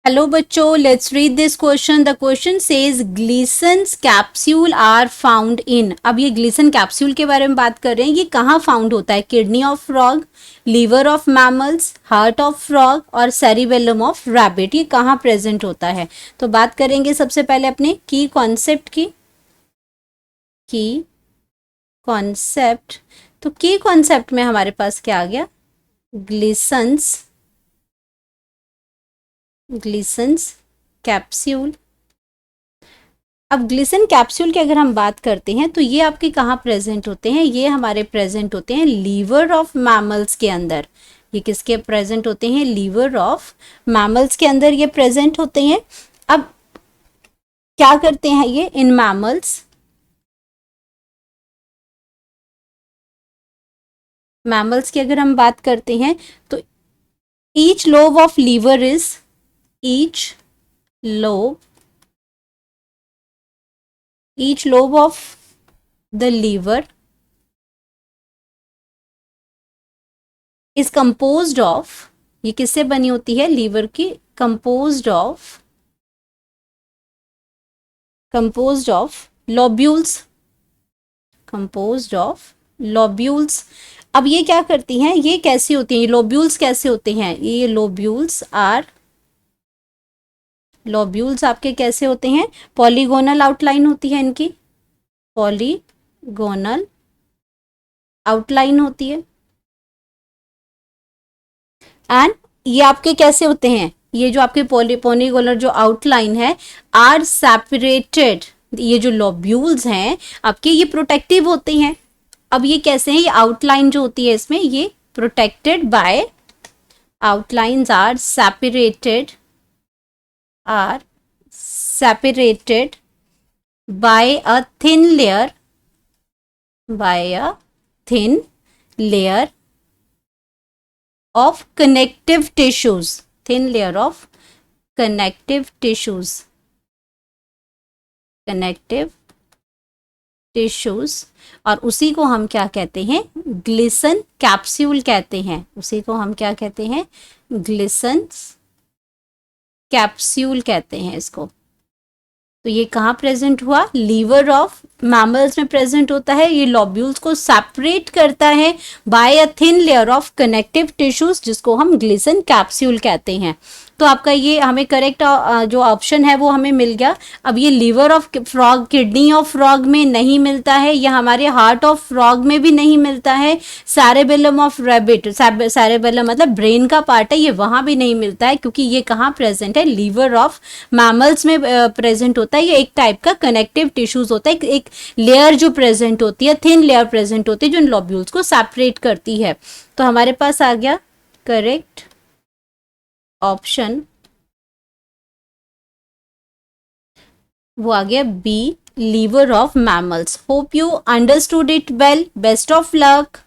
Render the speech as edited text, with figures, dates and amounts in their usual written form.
Hello बच्चों, let's read this question. The question says Glisson's capsule are found in. अब ये Gleason capsule के बारे में बात कर रहे हैं। ये कहाँ फाउंड होता है? Kidney of frog, liver of mammals, heart of frog और सेरिबेलम ऑफ रैबिट। ये कहाँ प्रेजेंट होता है? तो बात करेंगे सबसे पहले अपने की कॉन्सेप्ट की। कॉन्सेप्ट, तो की कॉन्सेप्ट में हमारे पास क्या आ गया? ग्लीसन्स कैप्सूल। अब ग्लिसन कैप्सूल की अगर हम बात करते हैं तो ये आपके कहाँ प्रेजेंट होते हैं? ये हमारे प्रेजेंट होते हैं लीवर ऑफ मैमल्स के अंदर। ये किसके प्रेजेंट होते हैं? लीवर ऑफ मैमल्स के अंदर ये प्रेजेंट होते हैं। अब क्या करते हैं ये इन मैमल्स की अगर हम बात करते हैं तो each lobe of liver is each lobe of the liver is composed of, ये किससे बनी होती है? लीवर की। composed of lobules। अब ये क्या करती हैं? ये कैसी होती हैं? ये लोब्यूल्स कैसे होते हैं? ये लोब्यूल्स आपके कैसे होते हैं? पॉलीगोनल आउटलाइन होती है इनकी। पॉलीगोनल आउटलाइन होती है। एंड ये आपके कैसे होते हैं? ये जो आपके पॉलीगोनल जो आउटलाइन है आर सेपरेटेड। ये जो लोब्यूल्स हैं आपके, ये प्रोटेक्टिव होते हैं। अब ये कैसे हैं? ये आउटलाइन जो होती है इसमें, ये protected by, outlines are separated by a thin layer of connective tissues और उसी को हम क्या कहते हैं? ग्लिसन कैप्सूल कहते हैं। उसी को हम क्या कहते हैं? ग्लिसन कैप्सूल कहते हैं इसको। तो ये कहाँ प्रेजेंट हुआ? लीवर ऑफ मैमल्स में प्रेजेंट होता है। ये लॉब्यूल्स को सेपरेट करता है by a thin layer of connective tissues, जिसको हम ग्लिसन कैप्सूल कहते हैं। तो आपका ये हमें करेक्ट जो ऑप्शन है वो हमें मिल गया। अब ये liver of frog, kidney of frog में नहीं मिलता है, या हमारे हार्ट ऑफ फ्रॉग में भी नहीं मिलता है। सेरेबेलम ऑफ रैबिट, सेरेबेलम मतलब ब्रेन का पार्ट है, ये वहां भी नहीं मिलता है, क्योंकि ये कहाँ प्रेजेंट है? लीवर ऑफ मैमल्स में प्रेजेंट होता है। ये एक टाइप का कनेक्टिव टिश्यूज होता है, एक लेयर जो प्रेजेंट होती है, थिन लेयर प्रेजेंट होती है, जो इन लॉब्यूल्स को सेपरेट करती है। तो हमारे पास आ गया करेक्ट ऑप्शन, वो आ गया B, liver of mammals. Hope you understood it well. Best of luck.